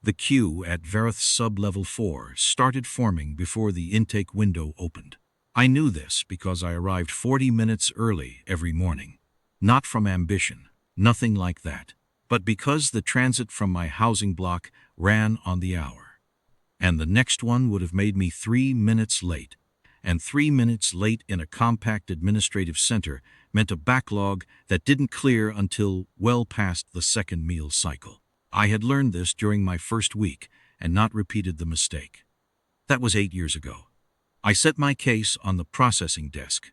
The queue at Verith sub-level 4 started forming before the intake window opened. I knew this because I arrived 40 minutes early every morning. Not from ambition, nothing like that, but because the transit from my housing block ran on the hour. And the next one would have made me 3 minutes late. And 3 minutes late in a compact administrative center meant a backlog that didn't clear until well past the second meal cycle. I had learned this during my first week and not repeated the mistake. That was 8 years ago. I set my case on the processing desk,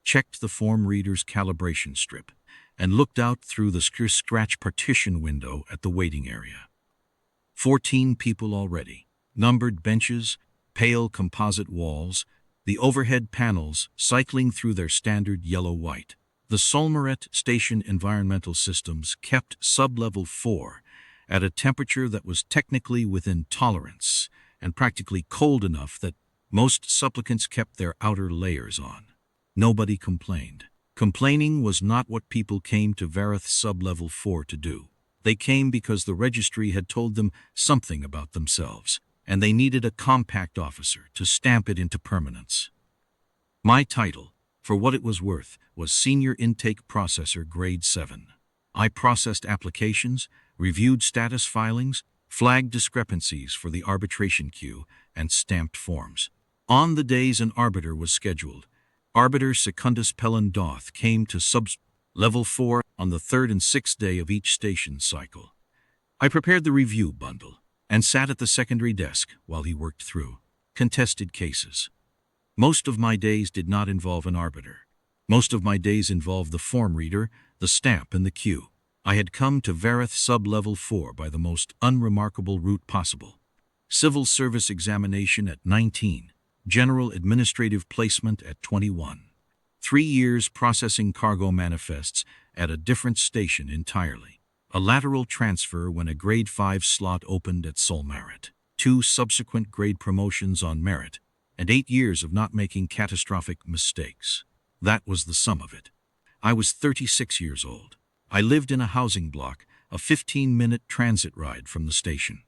checked the form reader's calibration strip, and looked out through the scratch partition window at the waiting area. 14 people already, numbered benches, pale composite walls, the overhead panels cycling through their standard yellow-white. The Solmaret Station Environmental Systems kept sub-level 4 at a temperature that was technically within tolerance and practically cold enough that most supplicants kept their outer layers on. Nobody complained. Complaining was not what people came to Verith sub-level 4 to do. They came because the registry had told them something about themselves, and they needed a compact officer to stamp it into permanence. My title, for what it was worth, was Senior Intake Processor Grade 7. I processed applications, reviewed status filings, flagged discrepancies for the arbitration queue, and stamped forms. On the days an arbiter was scheduled, Arbiter Secundus Pellan Doth came to sub-level 4 on the third and sixth day of each station cycle. I prepared the review bundle and sat at the secondary desk while he worked through contested cases. Most of my days did not involve an arbiter. Most of my days involved the form reader, the stamp, and the queue. I had come to Verith sub-level 4 by the most unremarkable route possible. Civil service examination at 19. General administrative placement at 21. 3 years processing cargo manifests at a different station entirely. A lateral transfer when a grade 5 slot opened at Solmaret. 2 subsequent grade promotions on merit, and 8 years of not making catastrophic mistakes. That was the sum of it. I was 36 years old. I lived in a housing block, a 15-minute transit ride from the station.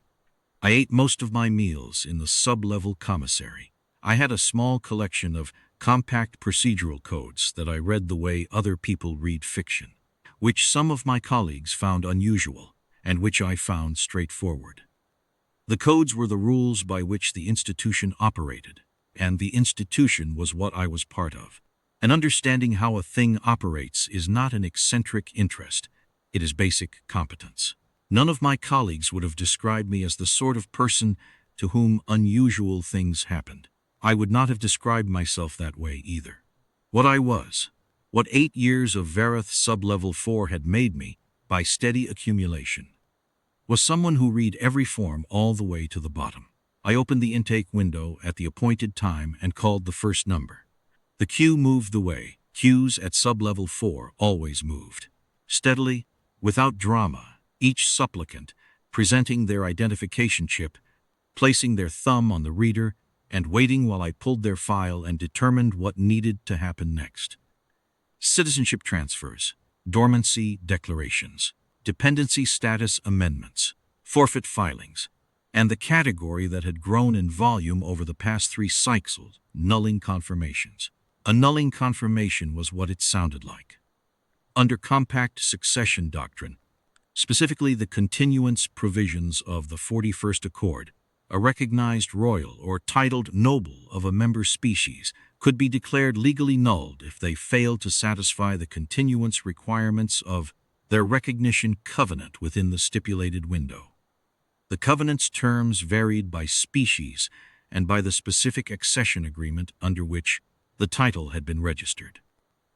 I ate most of my meals in the sub-level commissary. I had a small collection of compact procedural codes that I read the way other people read fiction, which some of my colleagues found unusual, and which I found straightforward. The codes were the rules by which the institution operated, and the institution was what I was part of. And understanding how a thing operates is not an eccentric interest, it is basic competence. None of my colleagues would have described me as the sort of person to whom unusual things happened. I would not have described myself that way either. What I was, what 8 years of Verith sub-level 4 had made me, by steady accumulation, was someone who read every form all the way to the bottom. I opened the intake window at the appointed time and called the first number. The queue moved the way queues at sub-level 4 always moved. Steadily, without drama, each supplicant presenting their identification chip, placing their thumb on the reader, and waiting while I pulled their file and determined what needed to happen next. Citizenship transfers, dormancy declarations, dependency status amendments, forfeit filings, and the category that had grown in volume over the past 3 cycles, nulling confirmations. A nulling confirmation was what it sounded like. Under compact succession doctrine, specifically the continuance provisions of the 41st Accord, a recognized royal or titled noble of a member species could be declared legally nulled if they failed to satisfy the continuance requirements of their recognition covenant within the stipulated window. The covenant's terms varied by species and by the specific accession agreement under which the title had been registered.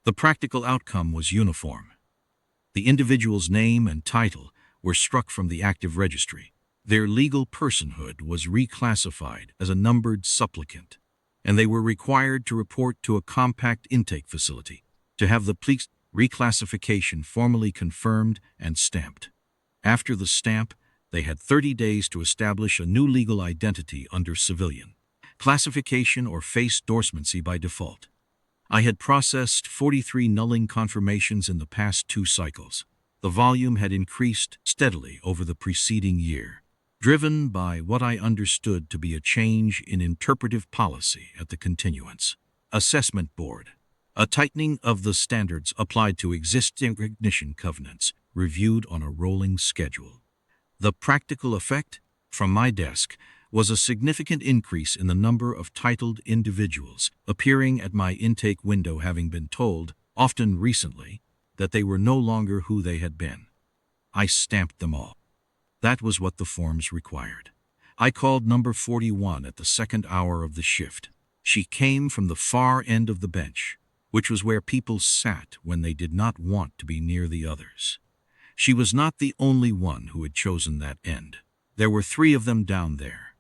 The practical outcome was uniform. The individual's name and title were struck from the active registry. Their legal personhood was reclassified as a numbered supplicant, and they were required to report to a compact intake facility to have the reclassification formally confirmed and stamped. After the stamp, they had 30 days to establish a new legal identity under civilian classification or face dormancy by default. I had processed 43 nulling confirmations in the past 2 cycles. The volume had increased steadily over the preceding year. driven by what I understood to be a change in interpretive policy at the Continuance Assessment Board, a tightening of the standards applied to existing recognition covenants reviewed on a rolling schedule. The practical effect, from my desk, was a significant increase in the number of titled individuals appearing at my intake window, having been told, often recently, that they were no longer who they had been. I stamped them all. That was what the forms required. I called number 41 at the second hour of the shift. She came from the far end of the bench, which was where people sat when they did not want to be near the others. She was not the only one who had chosen that end. There were 3 of them down there.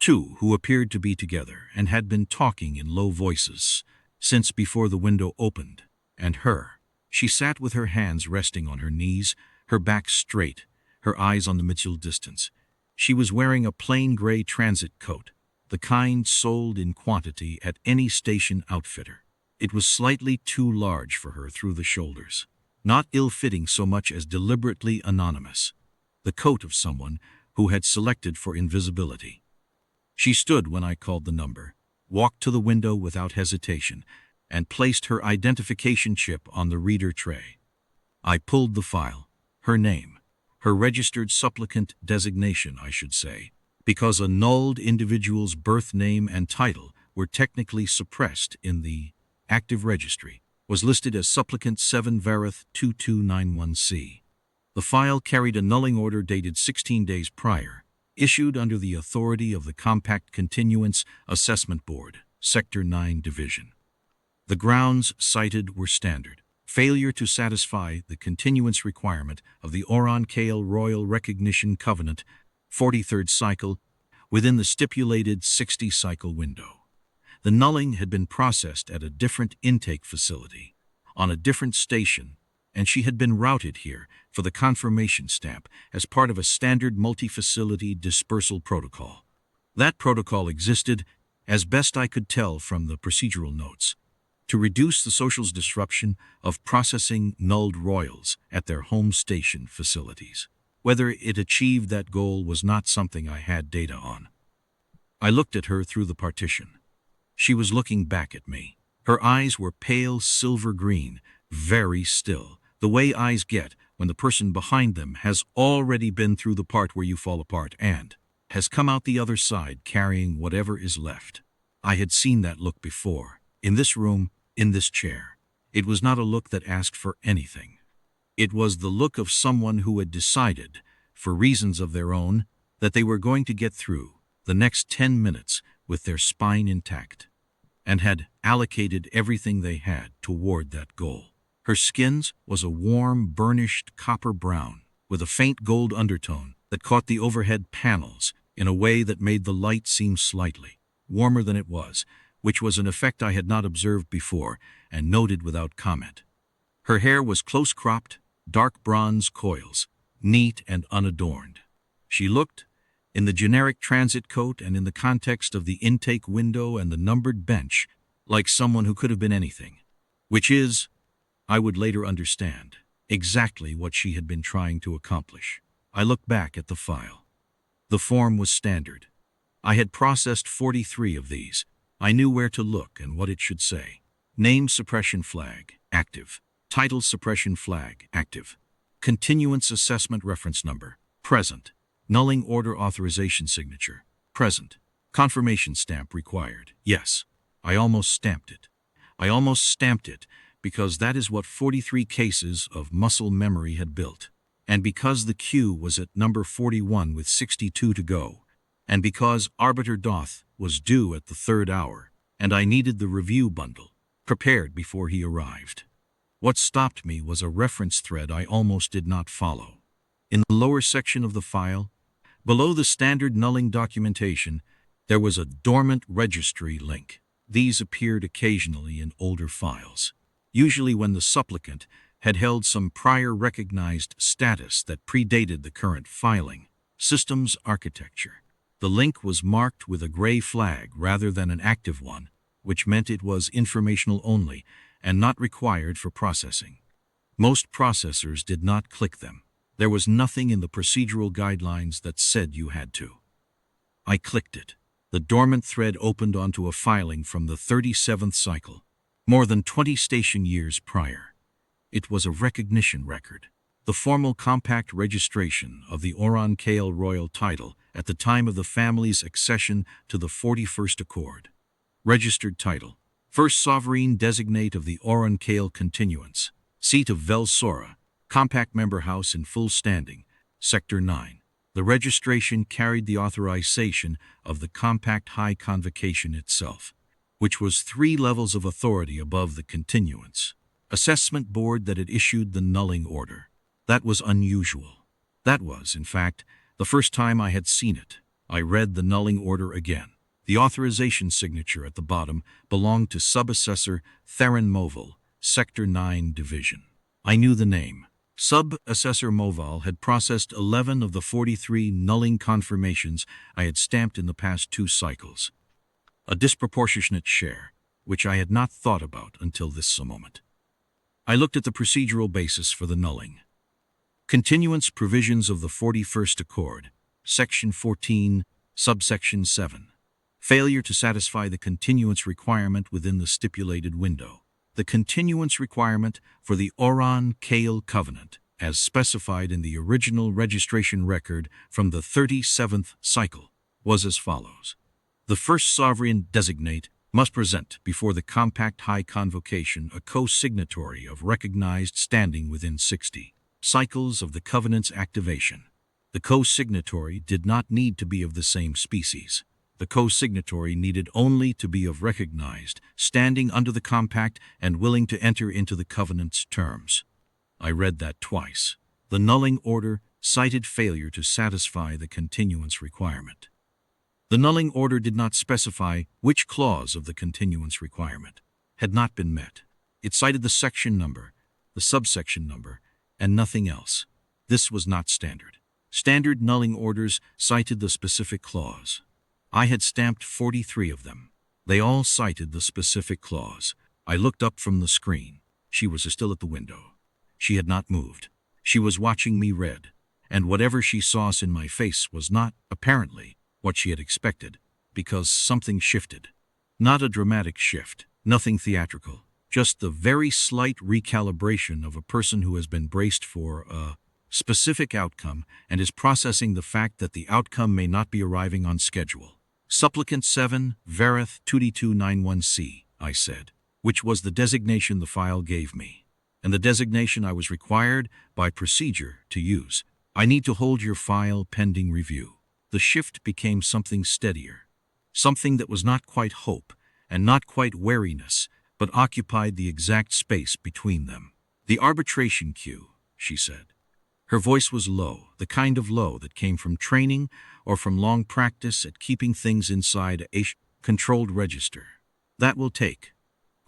2 who appeared to be together and had been talking in low voices since before the window opened, and her. She sat with her hands resting on her knees, her back straight, her eyes on the middle distance. She was wearing a plain gray transit coat, the kind sold in quantity at any station outfitter. It was slightly too large for her through the shoulders, not ill-fitting so much as deliberately anonymous, the coat of someone who had selected for invisibility. She stood when I called the number, walked to the window without hesitation, and placed her identification chip on the reader tray. I pulled the file, her name, her registered supplicant designation, I should say, because a nulled individual's birth name and title were technically suppressed in the active registry, was listed as supplicant 7 Vareth 2291C. The file carried a nulling order dated 16 days prior, issued under the authority of the Compact Continuance Assessment Board, Sector 9 Division. The grounds cited were standard: failure to satisfy the continuance requirement of the Oran Kale Royal Recognition Covenant 43rd cycle within the stipulated 60-cycle window. The nulling had been processed at a different intake facility, on a different station, and she had been routed here for the confirmation stamp as part of a standard multi-facility dispersal protocol. That protocol existed, as best I could tell from the procedural notes, to reduce the social's disruption of processing nulled royals at their home station facilities. Whether it achieved that goal was not something I had data on. I looked at her through the partition. She was looking back at me. Her eyes were pale silver green, very still, the way eyes get when the person behind them has already been through the part where you fall apart and has come out the other side carrying whatever is left. I had seen that look before, in this room, in this chair. It was not a look that asked for anything. It was the look of someone who had decided, for reasons of their own, that they were going to get through the next 10 minutes with their spine intact, and had allocated everything they had toward that goal. Her skin was a warm, burnished copper brown, with a faint gold undertone that caught the overhead panels in a way that made the light seem slightly warmer than it was, which was an effect I had not observed before and noted without comment. Her hair was close-cropped, dark bronze coils, neat and unadorned. She looked, in the generic transit coat and in the context of the intake window and the numbered bench, like someone who could have been anything, which is, I would later understand, exactly what she had been trying to accomplish. I looked back at the file. The form was standard. I had processed 43 of these. I knew where to look and what it should say. Name suppression flag, active. Title suppression flag, active. Continuance assessment reference number, present. Nulling order authorization signature, present. Confirmation stamp required, yes. I almost stamped it. I almost stamped it because that is what 43 cases of muscle memory had built, and because the queue was at number 41 with 62 to go, and because Arbiter Doth was due at the 3rd hour, and I needed the review bundle prepared before he arrived. What stopped me was a reference thread I almost did not follow. In the lower section of the file, below the standard nulling documentation, there was a dormant registry link. These appeared occasionally in older files, usually when the supplicant had held some prior recognized status that predated the current filing. Systems architecture. The link was marked with a gray flag rather than an active one, which meant it was informational only and not required for processing. Most processors did not click them. There was nothing in the procedural guidelines that said you had to. I clicked it. The dormant thread opened onto a filing from the 37th cycle, more than 20 station years prior. It was a recognition record, the formal compact registration of the Oran Kale royal title at the time of the family's accession to the 41st Accord. Registered title: First Sovereign Designate of the Oran Kale Continuance, Seat of Vel Sora, Compact Member House in full standing, Sector 9. The registration carried the authorization of the Compact High Convocation itself, which was 3 levels of authority above the continuance. Assessment board that had issued the nulling order. That was unusual. That was, in fact, the first time I had seen it. I read the nulling order again. The authorization signature at the bottom belonged to Sub-Assessor Theron Moval, Sector 9 Division. I knew the name. Sub-Assessor Moval had processed 11 of the 43 nulling confirmations I had stamped in the past 2 cycles. A disproportionate share, which I had not thought about until this moment. I looked at the procedural basis for the nulling. Continuance provisions of the 41st Accord, Section 14, Subsection 7. Failure to satisfy the continuance requirement within the stipulated window. The continuance requirement for the Oran Kale Covenant, as specified in the original registration record from the 37th cycle, was as follows. The first sovereign designate must present before the Compact High Convocation a co-signatory of recognized standing within 60 cycles of the Covenant's activation. The co-signatory did not need to be of the same species. The co-signatory needed only to be of recognized standing under the compact and willing to enter into the covenant's terms. I read that twice. The nulling order cited failure to satisfy the continuance requirement. The nulling order did not specify which clause of the continuance requirement had not been met. It cited the section number, the subsection number, and nothing else. This was not standard. Standard nulling orders cited the specific clause. I had stamped 43 of them. They all cited the specific clause. I looked up from the screen. She was still at the window. She had not moved. She was watching me read, and whatever she saw in my face was not, apparently, what she had expected, because something shifted. Not a dramatic shift, nothing theatrical, just the very slight recalibration of a person who has been braced for a specific outcome and is processing the fact that the outcome may not be arriving on schedule. Supplicant 7, Verith 2291C, I said, which was the designation the file gave me, and the designation I was required by procedure to use. I need to hold your file pending review. The shift became something steadier, something that was not quite hope and not quite wariness, but occupied the exact space between them. The arbitration queue, she said. Her voice was low, the kind of low that came from training or from long practice at keeping things inside a controlled register. That will take.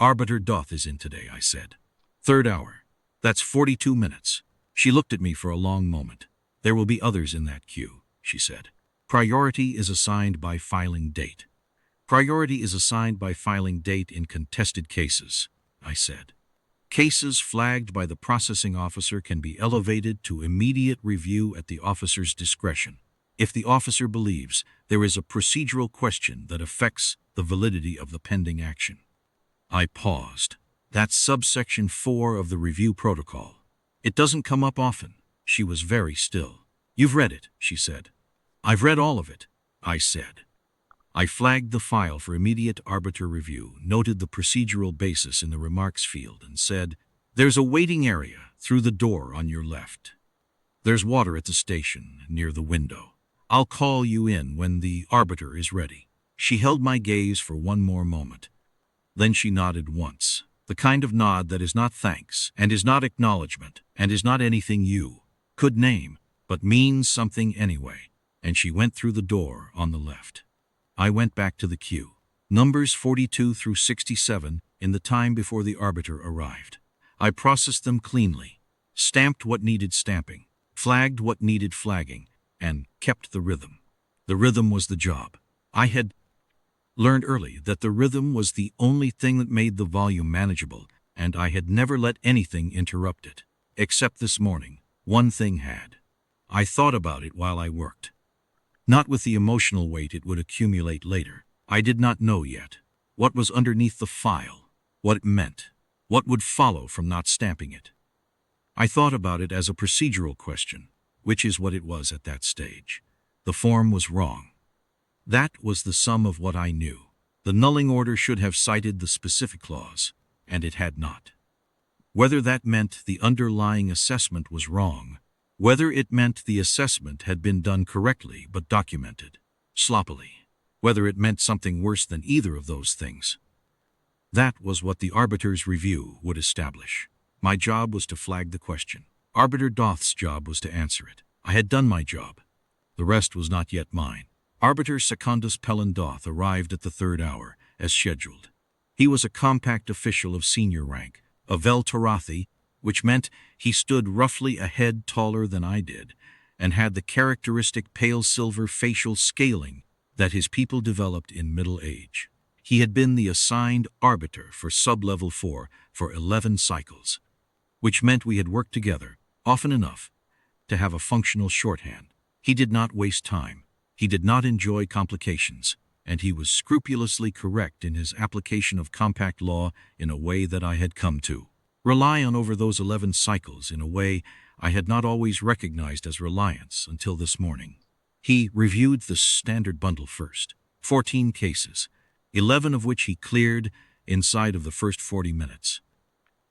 Arbiter Doth is in today, I said. 3rd hour. That's 42 minutes. She looked at me for a long moment. There will be others in that queue, she said. Priority is assigned by filing date. Priority is assigned by filing date in contested cases, I said. Cases flagged by the processing officer can be elevated to immediate review at the officer's discretion, if the officer believes there is a procedural question that affects the validity of the pending action. I paused. That's subsection 4 of the review protocol. It doesn't come up often. She was very still. You've read it, she said. I've read all of it, I said. I flagged the file for immediate arbiter review, noted the procedural basis in the remarks field, and said, "There's a waiting area through the door on your left. There's water at the station near the window. I'll call you in when the arbiter is ready." She held my gaze for one more moment. Then she nodded once, the kind of nod that is not thanks, and is not acknowledgement, and is not anything you could name, but means something anyway, and she went through the door on the left. I went back to the queue. Numbers 42 through 67 in the time before the arbiter arrived. I processed them cleanly, stamped what needed stamping, flagged what needed flagging, and kept the rhythm. The rhythm was the job. I had learned early that the rhythm was the only thing that made the volume manageable, and I had never let anything interrupt it. Except this morning, one thing had. I thought about it while I worked. Not with the emotional weight it would accumulate later. I did not know yet what was underneath the file, what it meant, what would follow from not stamping it. I thought about it as a procedural question, which is what it was at that stage. The form was wrong. That was the sum of what I knew. The nulling order should have cited the specific clause, and it had not. Whether that meant the underlying assessment was wrong, whether it meant the assessment had been done correctly but documented sloppily, whether it meant something worse than either of those things. That was what the arbiter's review would establish. My job was to flag the question. Arbiter Doth's job was to answer it. I had done my job. The rest was not yet mine. Arbiter Secundus Pellan Doth arrived at the 3rd hour, as scheduled. He was a compact official of senior rank, a vel Tarathi, which meant he stood roughly a head taller than I did, and had the characteristic pale silver facial scaling that his people developed in middle age. He had been the assigned arbiter for sub-level 4 for 11 cycles, which meant we had worked together, often enough, to have a functional shorthand. He did not waste time. He did not enjoy complications, and he was scrupulously correct in his application of compact law in a way that I had come to rely on over those 11 cycles in a way I had not always recognized as reliance until this morning. He reviewed the standard bundle first, 14 cases, 11 of which he cleared inside of the first 40 minutes.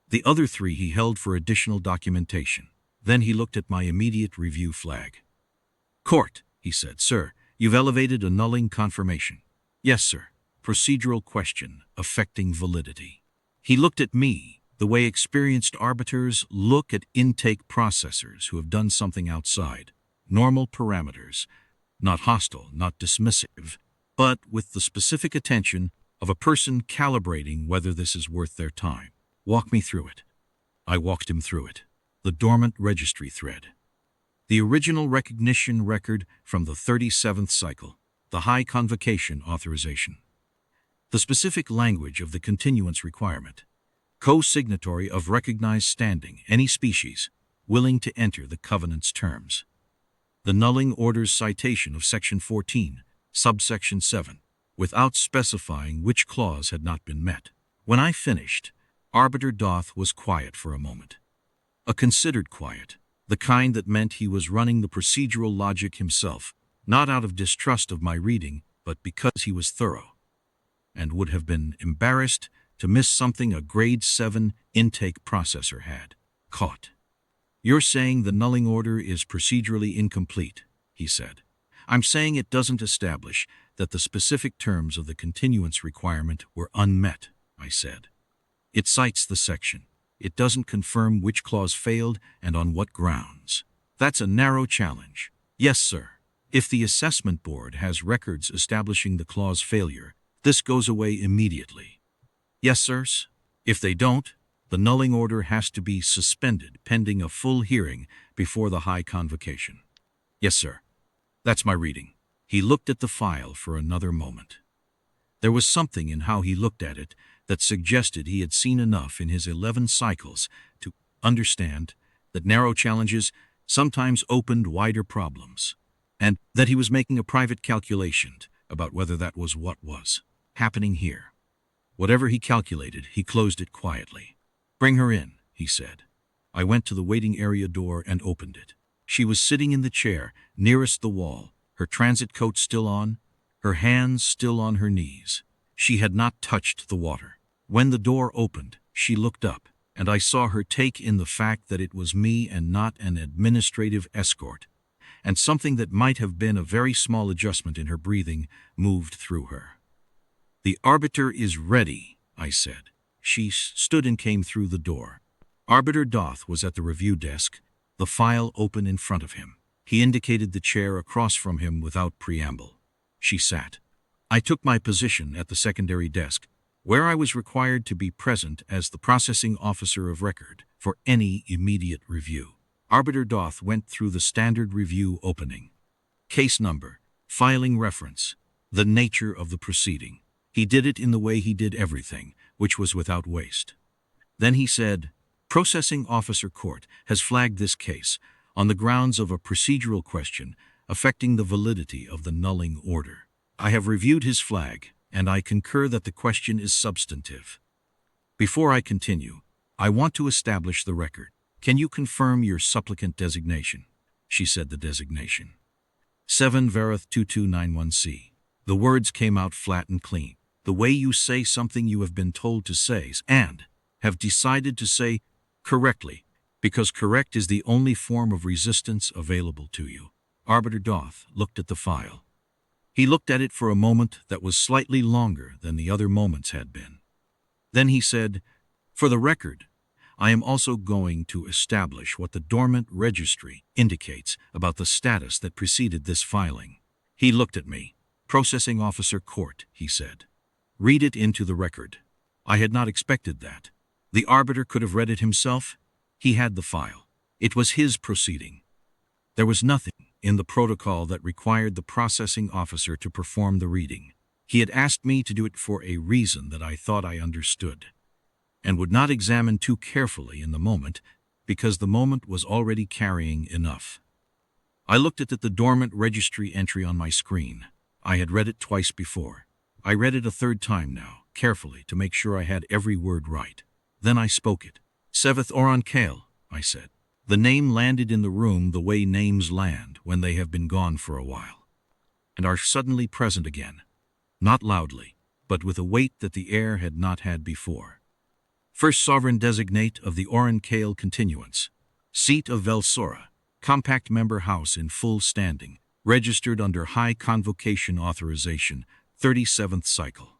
The other 3 he held for additional documentation. Then he looked at my immediate review flag. "Court," he said. "Sir, you've elevated a nulling confirmation." "Yes, sir." Procedural question affecting validity. He looked at me the way experienced arbiters look at intake processors who have done something outside normal parameters, not hostile, not dismissive, but with the specific attention of a person calibrating whether this is worth their time. "Walk me through it." I walked him through it. The dormant registry thread. The original recognition record from the 37th cycle. The high convocation authorization. The specific language of the continuance requirement. Co-signatory of recognized standing, any species, willing to enter the covenant's terms. The nulling order's citation of Section 14, subsection 7, without specifying which clause had not been met. When I finished, Arbiter Doth was quiet for a moment. A considered quiet, the kind that meant he was running the procedural logic himself, not out of distrust of my reading, but because he was thorough, and would have been embarrassed to miss something a grade 7 intake processor had caught. "You're saying the nulling order is procedurally incomplete," he said. "I'm saying it doesn't establish that the specific terms of the continuance requirement were unmet," I said. "It cites the section. It doesn't confirm which clause failed and on what grounds. That's a narrow challenge." "Yes, sir. If the assessment board has records establishing the clause failure, this goes away immediately." "Yes, sirs. If they don't, the nulling order has to be suspended pending a full hearing before the high convocation." "Yes, sir. That's my reading." He looked at the file for another moment. There was something in how he looked at it that suggested he had seen enough in his 11 cycles to understand that narrow challenges sometimes opened wider problems, and that he was making a private calculation about whether that was what was happening here. Whatever he calculated, he closed it quietly. "Bring her in," he said. I went to the waiting area door and opened it. She was sitting in the chair nearest the wall, her transit coat still on, her hands still on her knees. She had not touched the water. When the door opened, she looked up, and I saw her take in the fact that it was me and not an administrative escort, and something that might have been a very small adjustment in her breathing moved through her. "The arbiter is ready," I said. She stood and came through the door. Arbiter Doth was at the review desk, the file open in front of him. He indicated the chair across from him without preamble. She sat. I took my position at the secondary desk, where I was required to be present as the processing officer of record for any immediate review. Arbiter Doth went through the standard review opening. Case number, filing reference, the nature of the proceeding. He did it in the way he did everything, which was without waste. Then he said, "Processing Officer Court has flagged this case on the grounds of a procedural question affecting the validity of the nulling order. I have reviewed his flag, and I concur that the question is substantive. Before I continue, I want to establish the record. Can you confirm your supplicant designation? She said the designation. 7 Vareth 2291C. The words came out flat and clean. The way you say something you have been told to say and have decided to say correctly, because correct is the only form of resistance available to you. Arbiter Doth looked at the file. He looked at it for a moment that was slightly longer than the other moments had been. Then he said, "For the record, I am also going to establish what the dormant registry indicates about the status that preceded this filing." He looked at me. "Processing Officer Court," he said. "Read it into the record." I had not expected that. The arbiter could have read it himself. He had the file. It was his proceeding. There was nothing in the protocol that required the processing officer to perform the reading. He had asked me to do it for a reason that I thought I understood, and would not examine too carefully in the moment, because the moment was already carrying enough. I looked at the dormant registry entry on my screen. I had read it twice before. I read it a third time now, carefully, to make sure I had every word right. Then I spoke it. "Seveth Oran Kale," I said. The name landed in the room the way names land when they have been gone for a while, and are suddenly present again, not loudly, but with a weight that the air had not had before. First Sovereign Designate of the Oran Kale Continuance, Seat of Velsora, Compact Member House in full standing, registered under High Convocation Authorization, 37th Cycle.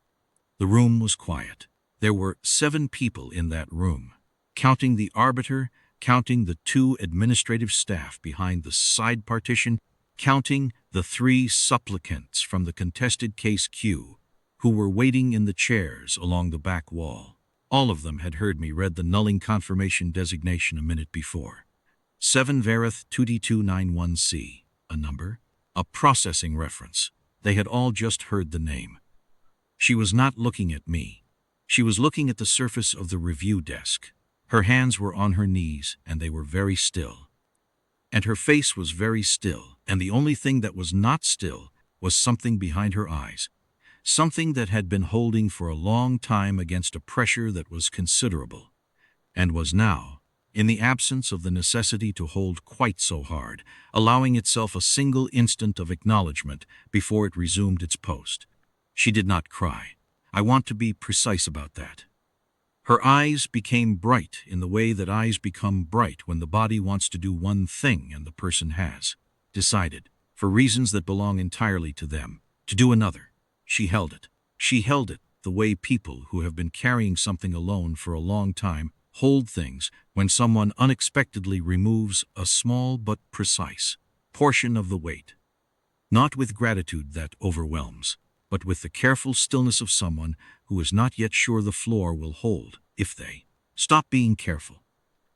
The room was quiet. There were 7 people in that room, counting the arbiter, counting the 2 administrative staff behind the side partition, counting the 3 supplicants from the contested case queue who were waiting in the chairs along the back wall. All of them had heard me read the nulling confirmation designation a minute before. 7 Vareth 2291C, a number, a processing reference. They had all just heard the name. She was not looking at me. She was looking at the surface of the review desk. Her hands were on her knees, and they were very still. And her face was very still, and the only thing that was not still was something behind her eyes, something that had been holding for a long time against a pressure that was considerable, and was now, in the absence of the necessity to hold quite so hard, allowing itself a single instant of acknowledgement before it resumed its post. She did not cry. I want to be precise about that. Her eyes became bright in the way that eyes become bright when the body wants to do one thing and the person has decided, for reasons that belong entirely to them, to do another. She held it. She held it the way people who have been carrying something alone for a long time hold things when someone unexpectedly removes a small but precise portion of the weight. Not with gratitude that overwhelms, but with the careful stillness of someone who is not yet sure the floor will hold if they stop being careful.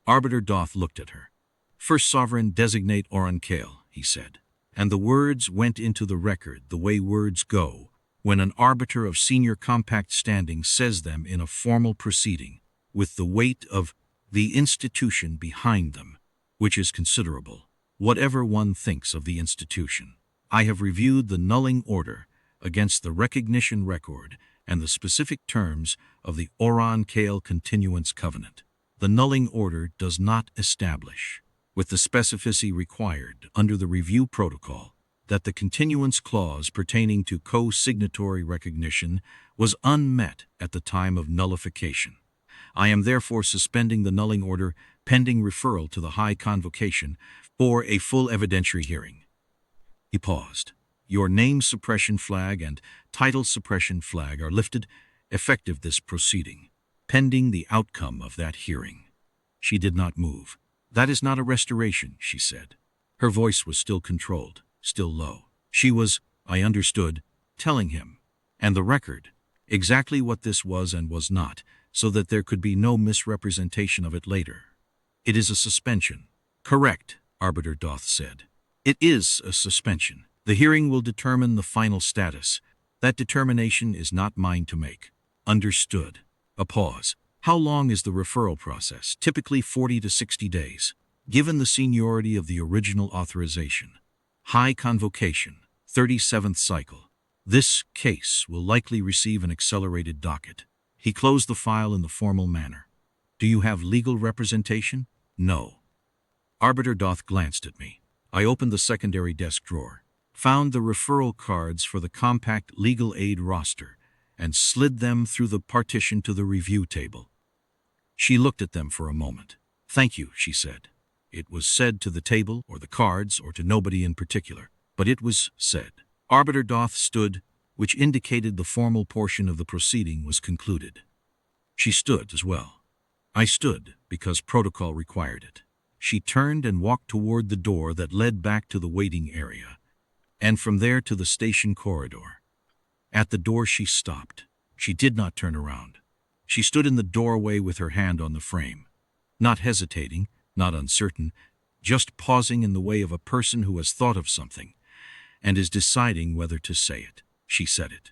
Arbiter Doth looked at her. "First Sovereign Designate Oran Kale," he said, and the words went into the record the way words go when an arbiter of senior compact standing says them in a formal proceeding, with the weight of the institution behind them, which is considerable, whatever one thinks of the institution. I have reviewed the nulling order against the recognition record and the specific terms of the Oran Kale Continuance Covenant. The nulling order does not establish, with the specificity required under the review protocol, that the continuance clause pertaining to co-signatory recognition was unmet at the time of nullification. I am therefore suspending the nulling order pending referral to the High Convocation for a full evidentiary hearing. He paused. Your name suppression flag and title suppression flag are lifted, effective this proceeding, pending the outcome of that hearing. She did not move. That is not a restoration, she said. Her voice was still controlled, still low. She was, I understood, telling him, and the record, exactly what this was and was not, so that there could be no misrepresentation of it later. It is a suspension. Correct, Arbiter Doth said. It is a suspension. The hearing will determine the final status. That determination is not mine to make. Understood. A pause. How long is the referral process? Typically 40 to 60 days. Given the seniority of the original authorization, high convocation, 37th cycle, this case will likely receive an accelerated docket. He closed the file in the formal manner. Do you have legal representation? No. Arbiter Doth glanced at me. I opened the secondary desk drawer, found the referral cards for the compact legal aid roster, and slid them through the partition to the review table. She looked at them for a moment. Thank you, she said. It was said to the table, or the cards, or to nobody in particular, but it was said. Arbiter Doth stood, which indicated the formal portion of the proceeding was concluded. She stood as well. I stood because protocol required it. She turned and walked toward the door that led back to the waiting area, and from there to the station corridor. At the door she stopped. She did not turn around. She stood in the doorway with her hand on the frame, not hesitating, not uncertain, just pausing in the way of a person who has thought of something and is deciding whether to say it. She said it.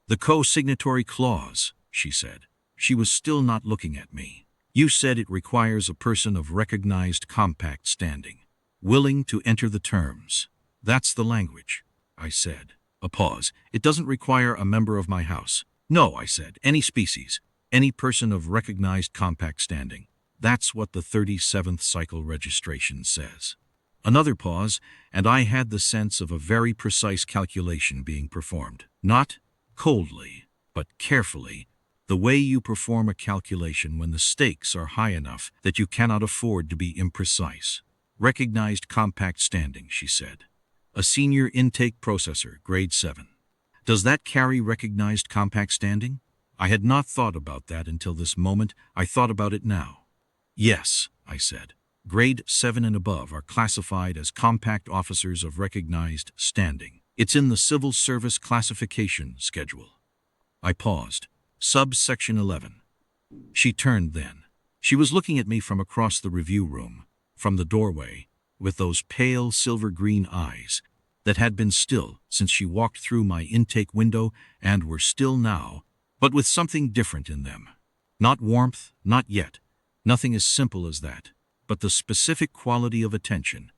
The co-signatory clause, she said. She was still not looking at me. You said it requires a person of recognized compact standing, willing to enter the terms. That's the language, I said. A pause. It doesn't require a member of my house. No, I said. Any species, any person of recognized compact standing. That's what the 37th cycle registration says. Another pause, and I had the sense of a very precise calculation being performed. Not coldly, but carefully, the way you perform a calculation when the stakes are high enough that you cannot afford to be imprecise. Recognized compact standing, she said. A senior intake processor, grade 7. Does that carry recognized compact standing? I had not thought about that until this moment. I thought about it now. Yes, I said. Grade 7 and above are classified as compact officers of recognized standing. It's in the Civil Service Classification Schedule. I paused. Subsection 11. She turned then. She was looking at me from across the review room, from the doorway, with those pale silver-green eyes that had been still since she walked through my intake window and were still now, but with something different in them. Not warmth, not yet. Nothing as simple as that, but the specific quality of attention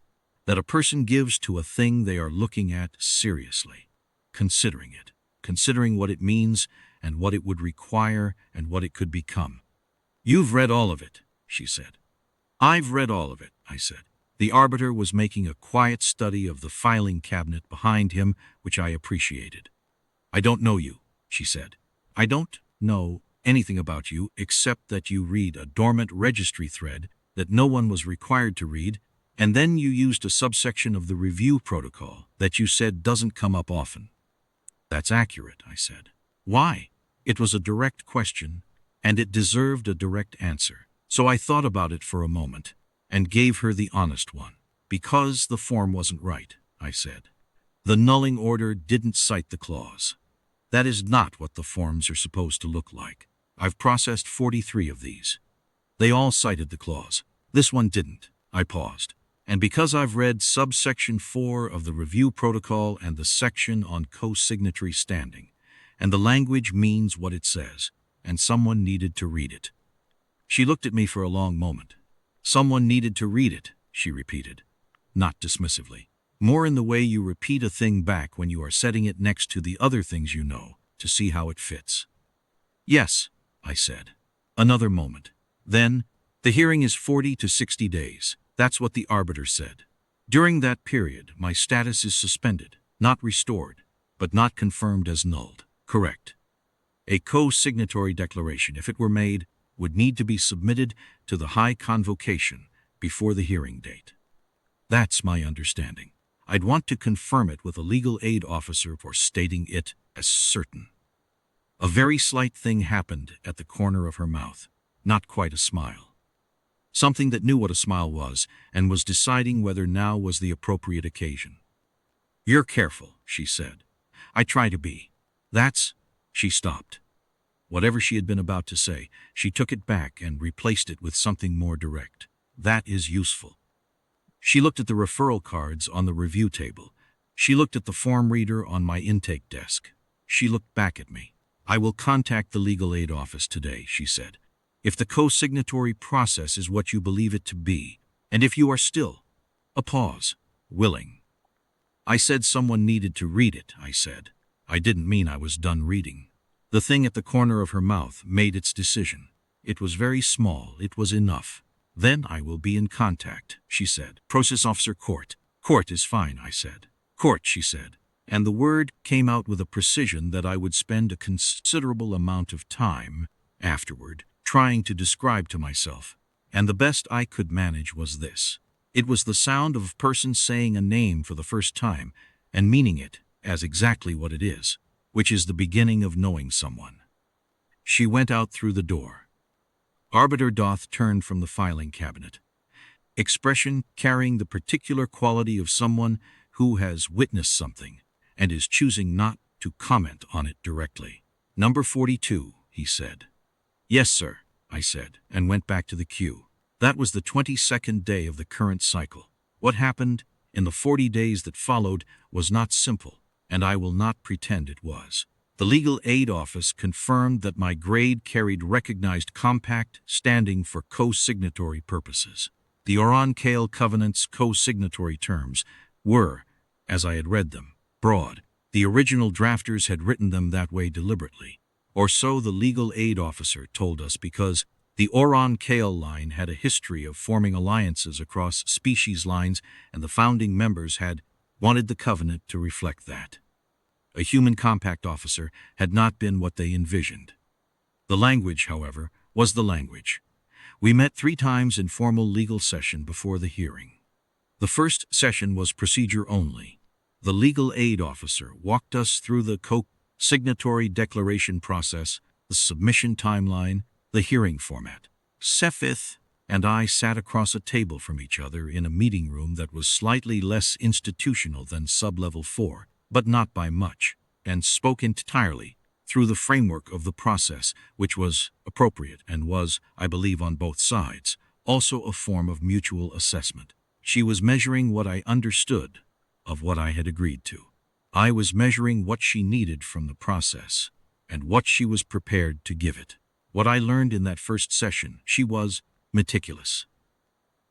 that a person gives to a thing they are looking at seriously, considering it, considering what it means and what it would require and what it could become. You've read all of it, she said. I've read all of it, I said. The arbiter was making a quiet study of the filing cabinet behind him, which I appreciated. I don't know you, she said. I don't know anything about you except that you read a dormant registry thread that no one was required to read, and then you used a subsection of the review protocol that you said doesn't come up often. That's accurate, I said. Why? It was a direct question, and it deserved a direct answer. So I thought about it for a moment and gave her the honest one. Because the form wasn't right, I said. The nulling order didn't cite the clause. That is not what the forms are supposed to look like. I've processed 43 of these. They all cited the clause. This one didn't. I paused. And because I've read subsection 4 of the review protocol and the section on co-signatory standing, and the language means what it says, and someone needed to read it. She looked at me for a long moment. Someone needed to read it, she repeated, not dismissively. More in the way you repeat a thing back when you are setting it next to the other things you know, to see how it fits. Yes, I said. Another moment. Then, the hearing is 40 to 60 days. That's what the arbiter said. During that period, my status is suspended, not restored, but not confirmed as nulled. Correct. A co-signatory declaration, if it were made, would need to be submitted to the high convocation before the hearing date. That's my understanding. I'd want to confirm it with a legal aid officer for stating it as certain. A very slight thing happened at the corner of her mouth, not quite a smile. Something that knew what a smile was and was deciding whether now was the appropriate occasion. You're careful, she said. I try to be. She stopped. Whatever she had been about to say, she took it back and replaced it with something more direct. That is useful. She looked at the referral cards on the review table. She looked at the form reader on my intake desk. She looked back at me. I will contact the legal aid office today, she said. If the co-signatory process is what you believe it to be, And if you are still, a pause, willing. I said someone needed to read it, I said. I didn't mean I was done reading. The thing at the corner of her mouth made its decision. It was very small, it was enough. Then I will be in contact, she said. Process officer Court. Court is fine, I said. Court, she said. And the word came out with a precision that I would spend a considerable amount of time afterward trying to describe to myself. And the best I could manage was this. It was the sound of a person saying a name for the first time and meaning it as exactly what it is, which is the beginning of knowing someone. She went out through the door. Arbiter Doth turned from the filing cabinet. Expression carrying the particular quality of someone who has witnessed something and is choosing not to comment on it directly. Number 42, he said. Yes, sir, I said, and went back to the queue. That was the 22nd day of the current cycle. What happened in the 40 days that followed was not simple, and I will not pretend it was. The Legal Aid Office confirmed that my grade carried recognized compact standing for co-signatory purposes. The Oron-Kale Covenant's co-signatory terms were, as I had read them, broad. The original drafters had written them that way deliberately, or so the legal aid officer told us, because the Oron-Kale line had a history of forming alliances across species lines, and the founding members had wanted the covenant to reflect that. A human compact officer had not been what they envisioned. The language, however, was the language. We met 3 times in formal legal session before the hearing. The first session was procedure only. The legal aid officer walked us through the co-signatory declaration process, the submission timeline, the hearing format. Sefith and I sat across a table from each other in a meeting room that was slightly less institutional than Sub-Level 4, but not by much, and spoke entirely through the framework of the process, which was appropriate and was, I believe on both sides, also a form of mutual assessment. She was measuring what I understood of what I had agreed to. I was measuring what she needed from the process and what she was prepared to give it. What I learned in that first session, she was meticulous.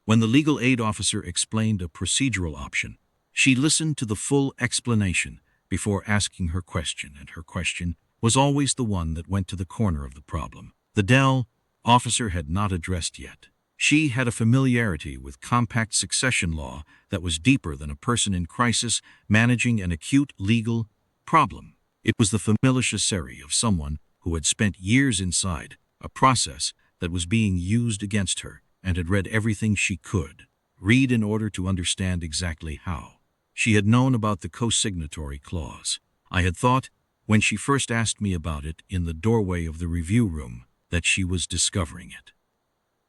When the legal aid officer explained a procedural option, she listened to the full explanation before asking her question, and her question was always the one that went to the corner of the problem. The Dell officer had not addressed yet. She had a familiarity with compact succession law that was deeper than a person in crisis managing an acute legal problem. It was the familiarity of someone who had spent years inside a process that was being used against her and had read everything she could read in order to understand exactly how. She had known about the co-signatory clause. I had thought, when she first asked me about it in the doorway of the review room, that she was discovering it.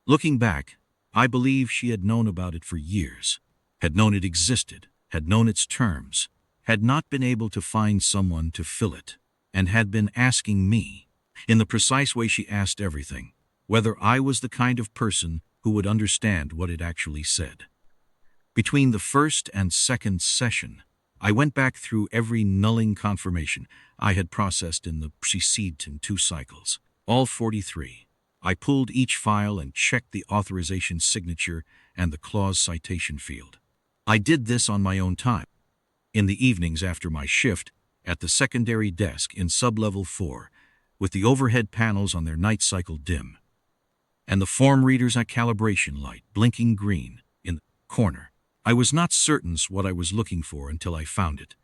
Looking back, I believe she had known about it for years, had known it existed, had known its terms, had not been able to find someone to fill it, and had been asking me, in the precise way she asked everything, whether I was the kind of person who would understand what it actually said. Between the first and second session, I went back through every nulling confirmation I had processed in the preceding 2 cycles, all 43. I pulled each file and checked the authorization signature and the clause citation field. I did this on my own time, in the evenings after my shift, at the secondary desk in Sub-Level 4, with the overhead panels on their night cycle dim, and the form reader's calibration light blinking green in the corner. I was not certain what I was looking for until I found it,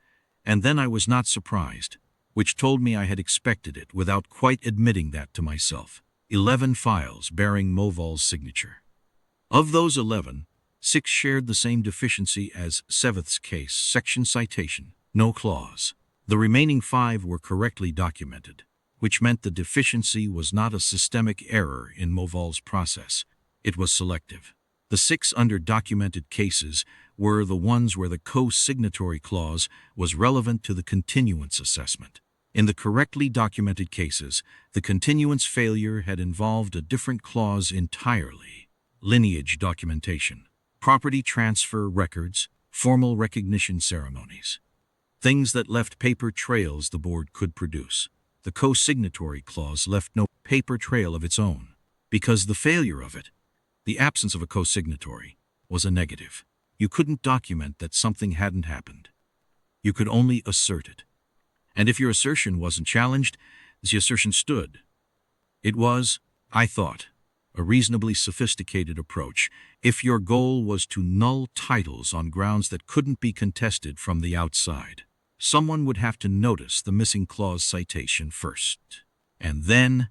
and then I was not surprised, which told me I had expected it without quite admitting that to myself. 11 files bearing Moval's signature. Of those 11, 6 shared the same deficiency as Seveth's case, section citation, no clause. The remaining 5 were correctly documented, which meant the deficiency was not a systemic error in Moval's process. It was selective. The 6 under-documented cases were the ones where the co-signatory clause was relevant to the continuance assessment. In the correctly documented cases, the continuance failure had involved a different clause entirely: lineage documentation, property transfer records, formal recognition ceremonies. Things that left paper trails the board could produce. The co-signatory clause left no paper trail of its own, because the failure of it, the absence of a co-signatory, was a negative. You couldn't document that something hadn't happened. You could only assert it. And if your assertion wasn't challenged, the assertion stood. It was, I thought, a reasonably sophisticated approach if your goal was to null titles on grounds that couldn't be contested from the outside. Someone would have to notice the missing clause citation first. And then,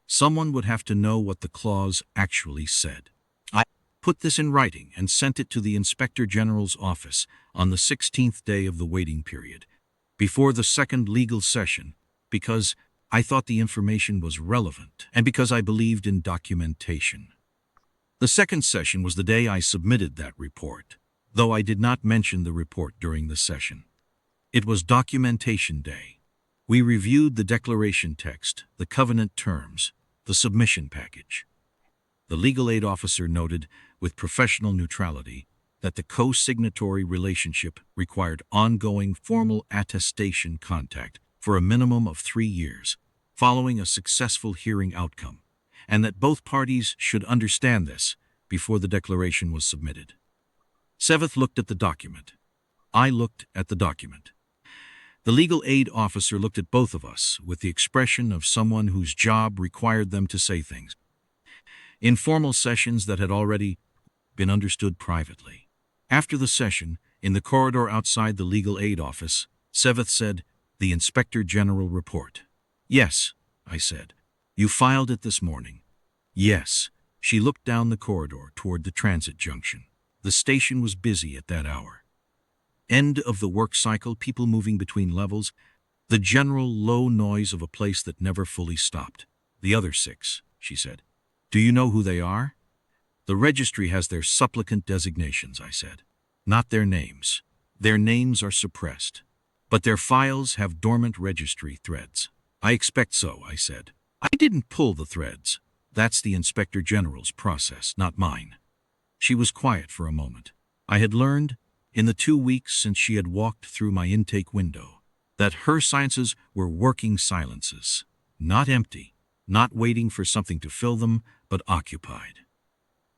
someone would have to know what the clause actually said. I put this in writing and sent it to the Inspector General's office on the 16th day of the waiting period, before the second legal session, because I thought the information was relevant and because I believed in documentation. The second session was the day I submitted that report, though I did not mention the report during the session. It was documentation day. We reviewed the declaration text, the covenant terms, the submission package. The legal aid officer noted, with professional neutrality, that the co-signatory relationship required ongoing formal attestation contact for a minimum of 3 years, following a successful hearing outcome, and that both parties should understand this before the declaration was submitted. Seveth looked at the document. I looked at the document. The legal aid officer looked at both of us with the expression of someone whose job required them to say things. In formal sessions that had already been understood privately. After the session, in the corridor outside the legal aid office, Seveth said, "The Inspector General report." "Yes," I said. "You filed it this morning." "Yes." She looked down the corridor toward the transit junction. The station was busy at that hour. End of the work cycle, people moving between levels, the general low noise of a place that never fully stopped. "The other 6, she said. "Do you know who they are?" "The registry has their supplicant designations," I said. "Not their names. Their names are suppressed. But their files have dormant registry threads." "I expect so," I said. "I didn't pull the threads. That's the Inspector General's process, not mine." She was quiet for a moment. I had learned, in the 2 weeks since she had walked through my intake window, that her silences were working silences, not empty, not waiting for something to fill them, but occupied.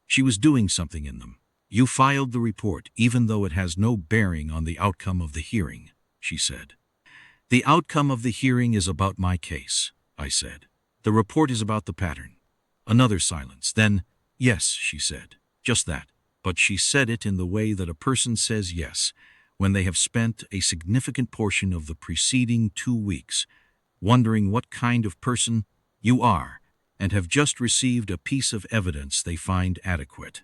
She was doing something in them. "You filed the report, even though it has no bearing on the outcome of the hearing," she said. "The outcome of the hearing is about my case," I said. "The report is about the pattern." Another silence. Then, "Yes," she said. Just that. But she said it in the way that a person says yes when they have spent a significant portion of the preceding 2 weeks wondering what kind of person you are and have just received a piece of evidence they find adequate.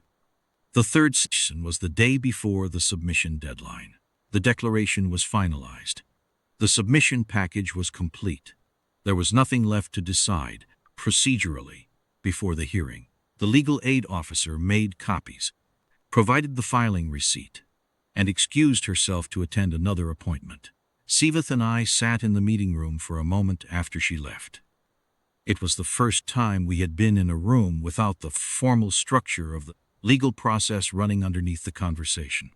The third session was the day before the submission deadline. The declaration was finalized. The submission package was complete. There was nothing left to decide, procedurally, before the hearing. The legal aid officer made copies, provided the filing receipt, and excused herself to attend another appointment. Seveth and I sat in the meeting room for a moment after she left. It was the first time we had been in a room without the formal structure of the legal process running underneath the conversation.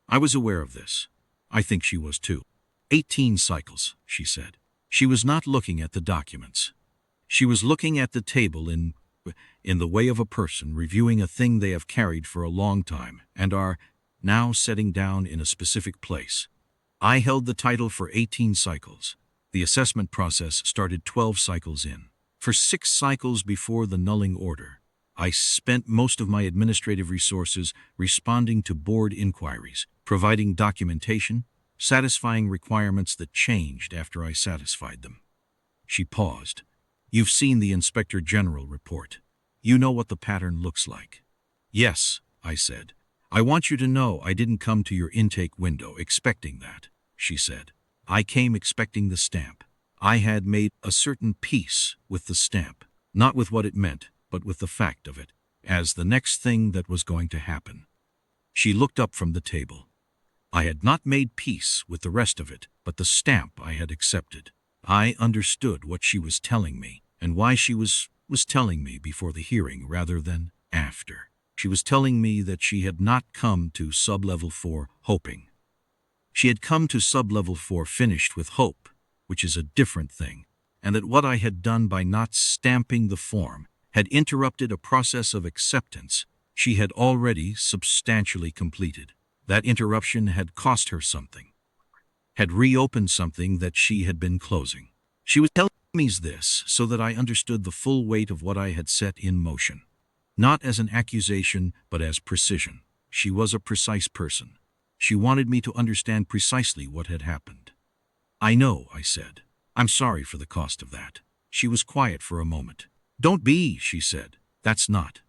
I was aware of this. I think she was too. 18 cycles, she said. She was not looking at the documents. She was looking at the table in the way of a person reviewing a thing they have carried for a long time and are now setting down in a specific place. I held the title for 18 cycles. The assessment process started 12 cycles in. For 6 cycles before the nulling order, I spent most of my administrative resources responding to board inquiries, providing documentation, satisfying requirements that changed after I satisfied them. She paused. "You've seen the Inspector General report. You know what the pattern looks like." "Yes," I said. "I want you to know I didn't come to your intake window expecting that," she said. "I came expecting the stamp. I had made a certain peace with the stamp, not with what it meant, but with the fact of it, as the next thing that was going to happen." She looked up from the table. I had not made peace with the rest of it, but the stamp I had accepted. I understood what she was telling me, and why she was telling me before the hearing rather than after. She was telling me that she had not come to Sublevel 4 hoping. She had come to Sublevel 4 finished with hope, which is a different thing, and that what I had done by not stamping the form had interrupted a process of acceptance She had already substantially completed. That interruption had cost her something, had reopened something that she had been closing. She was telling me this so that I understood the full weight of what I had set in motion. Not as an accusation, but as precision. She was a precise person. She wanted me to understand precisely what had happened. I know, I said. I'm sorry for the cost of that. She was quiet for a moment. Don't be, she said. That's not.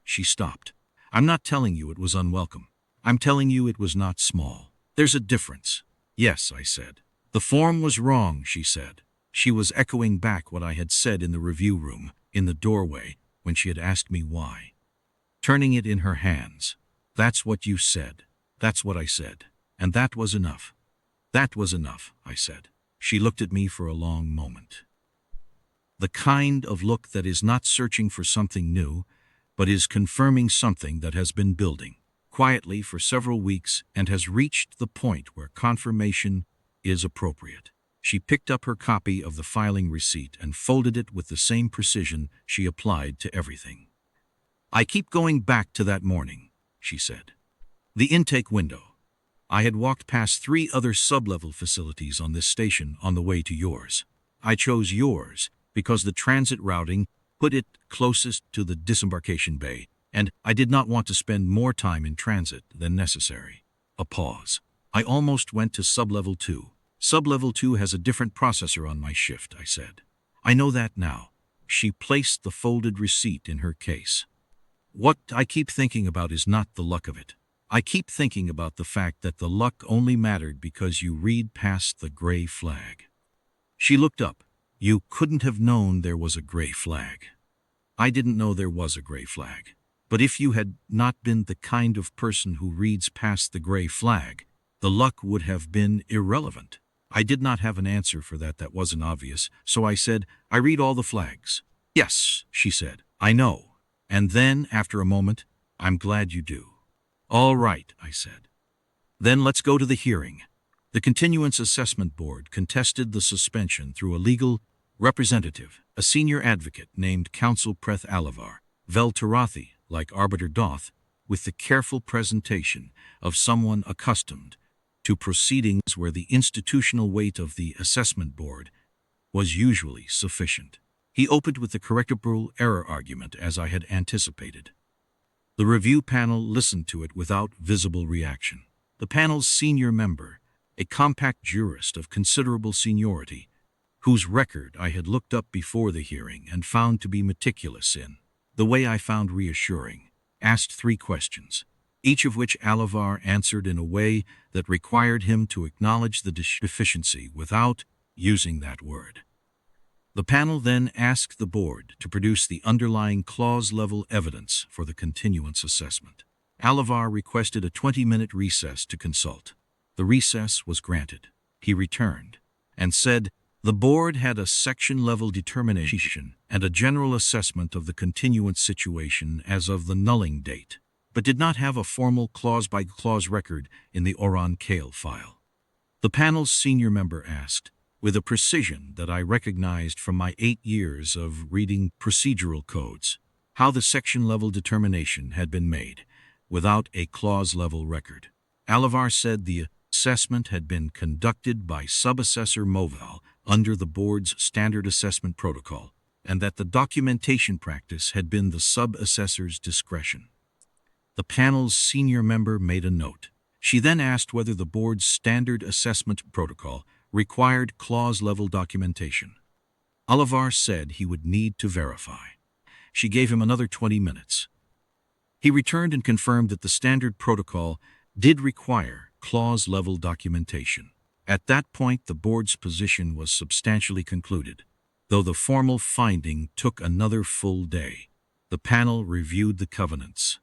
She stopped. I'm not telling you it was unwelcome. I'm telling you it was not small. There's a difference. Yes, I said. The form was wrong, she said. She was echoing back what I had said in the review room, in the doorway, when she had asked me why. Turning it in her hands. That's what you said. That's what I said. And that was enough. That was enough, I said. She looked at me for a long moment. The kind of look that is not searching for something new, but is confirming something that has been building quietly for several weeks and has reached the point where confirmation is appropriate. She picked up her copy of the filing receipt and folded it with the same precision she applied to everything. I keep going back to that morning, she said. The intake window. I had walked past 3 other sub-level facilities on this station on the way to yours. I chose yours because the transit routing put it closest to the disembarkation bay, and I did not want to spend more time in transit than necessary. A pause. I almost went to sub-level 2. Sub-level 2 has a different processor on my shift, I said. I know that now. She placed the folded receipt in her case. What I keep thinking about is not the luck of it. I keep thinking about the fact that the luck only mattered because you read past the gray flag. She looked up. You couldn't have known there was a gray flag. I didn't know there was a gray flag. But if you had not been the kind of person who reads past the gray flag, the luck would have been irrelevant. I did not have an answer for that wasn't obvious, so I said, I read all the flags. Yes, she said, I know. And then, after a moment, I'm glad you do. All right, I said. Then let's go to the hearing. The Continuance Assessment Board contested the suspension through a legal representative, a senior advocate named Counsel Preth Alavar, Vel Tarathi, like Arbiter Doth, with the careful presentation of someone accustomed to proceedings where the institutional weight of the assessment board was usually sufficient. He opened with the correctable error argument as I had anticipated. The review panel listened to it without visible reaction. The panel's senior member, a compact jurist of considerable seniority, whose record I had looked up before the hearing and found to be meticulous in the way I found reassuring, asked 3 questions, each of which Alavar answered in a way that required him to acknowledge the deficiency without using that word. The panel then asked the board to produce the underlying clause-level evidence for the continuance assessment. Alavar requested a 20-minute recess to consult. The recess was granted. He returned and said, the board had a section-level determination and a general assessment of the continuance situation as of the nulling date, but did not have a formal clause-by-clause record in the Oran Kale file. The panel's senior member asked, with a precision that I recognized from my 8 years of reading procedural codes, how the section-level determination had been made without a clause-level record. Alavar said the assessment had been conducted by Subassessor Moval under the board's standard assessment protocol, and that the documentation practice had been the sub-assessor's discretion. The panel's senior member made a note. She then asked whether the board's standard assessment protocol required clause-level documentation. Alavar said he would need to verify. She gave him another 20 minutes. He returned and confirmed that the standard protocol did require clause-level documentation. At that point, the board's position was substantially concluded, though the formal finding took another full day. The panel reviewed the covenants,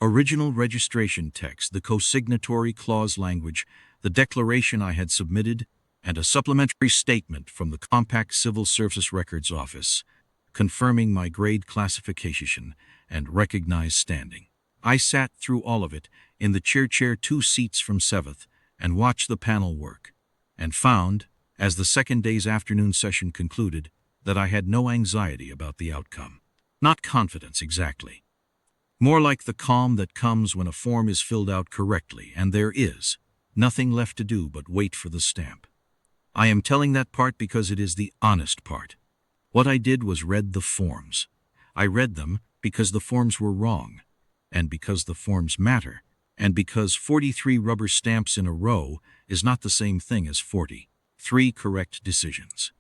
original registration text, the co-signatory clause language, the declaration I had submitted, and a supplementary statement from the Compact Civil Service Records Office, confirming my grade classification and recognized standing. I sat through all of it in the chair 2 seats from 7th and watched the panel work, and found, as the second day's afternoon session concluded, that I had no anxiety about the outcome. Not confidence exactly. More like the calm that comes when a form is filled out correctly and there is nothing left to do but wait for the stamp. I am telling that part because it is the honest part. What I did was read the forms. I read them because the forms were wrong, and because the forms matter, and because 43 rubber stamps in a row is not the same thing as 43 correct decisions.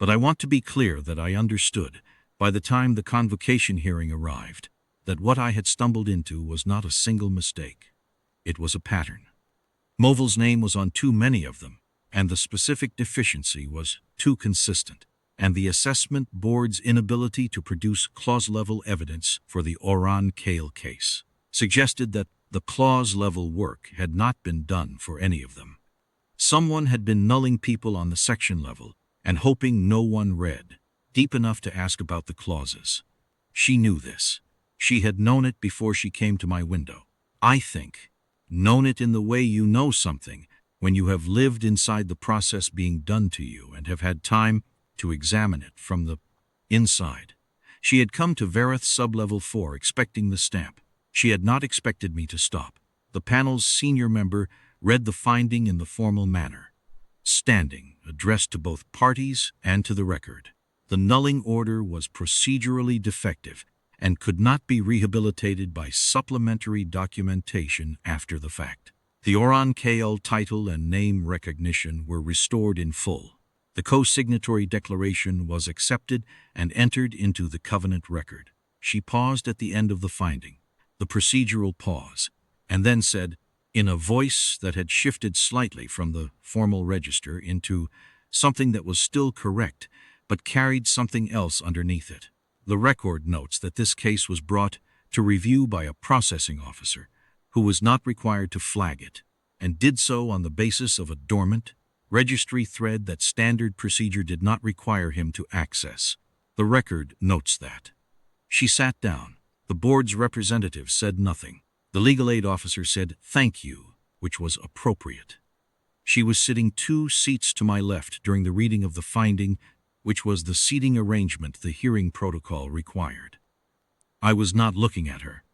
But I want to be clear that I understood, by the time the convocation hearing arrived, that what I had stumbled into was not a single mistake. It was a pattern. Moville's name was on too many of them, and the specific deficiency was too consistent, and the assessment board's inability to produce clause-level evidence for the Oran Kale case suggested that the clause-level work had not been done for any of them. Someone had been nulling people on the section level and hoping no one read deep enough to ask about the clauses. She knew this. She had known it before she came to my window. I think, known it in the way you know something when you have lived inside the process being done to you and have had time to examine it from the inside. She had come to Verith Sublevel 4 expecting the stamp. She had not expected me to stop. The panel's senior member read the finding in the formal manner, standing, addressed to both parties and to the record. The nulling order was procedurally defective and could not be rehabilitated by supplementary documentation after the fact. The Oran Kale title and name recognition were restored in full. The co-signatory declaration was accepted and entered into the covenant record. She paused at the end of the finding, the procedural pause, and then said, in a voice that had shifted slightly from the formal register into something that was still correct, but carried something else underneath it. The record notes that this case was brought to review by a processing officer who was not required to flag it, and did so on the basis of a dormant registry thread that standard procedure did not require him to access. The record notes that. She sat down. The board's representative said nothing. The legal aid officer said, "Thank you," which was appropriate. She was sitting 2 seats to my left during the reading of the finding, which was the seating arrangement the hearing protocol required. I was not looking at her.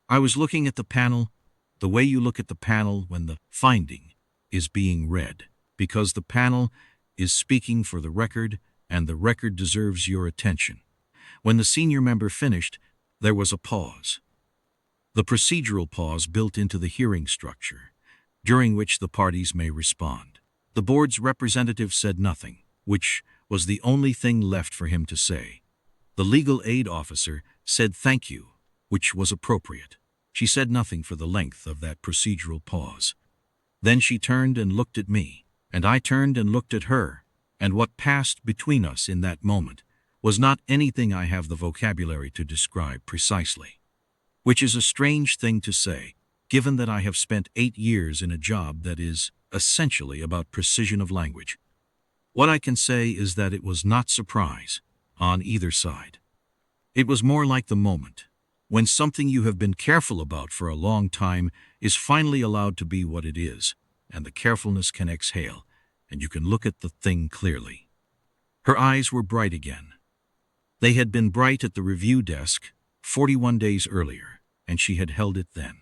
I was looking at the panel, the way you look at the panel when the finding is being read, because the panel is speaking for the record and the record deserves your attention. When the senior member finished, there was a pause. The procedural pause built into the hearing structure, during which the parties may respond. The board's representative said nothing, which was the only thing left for him to say. The legal aid officer said thank you, which was appropriate. She said nothing for the length of that procedural pause. Then she turned and looked at me, and I turned and looked at her, and what passed between us in that moment was not anything I have the vocabulary to describe precisely. Which is a strange thing to say, given that I have spent 8 years in a job that is essentially about precision of language. What I can say is that it was not surprise, on either side. It was more like the moment, when something you have been careful about for a long time is finally allowed to be what it is, and the carefulness can exhale, and you can look at the thing clearly. Her eyes were bright again. They had been bright at the review desk 41 days earlier, and she had held it then.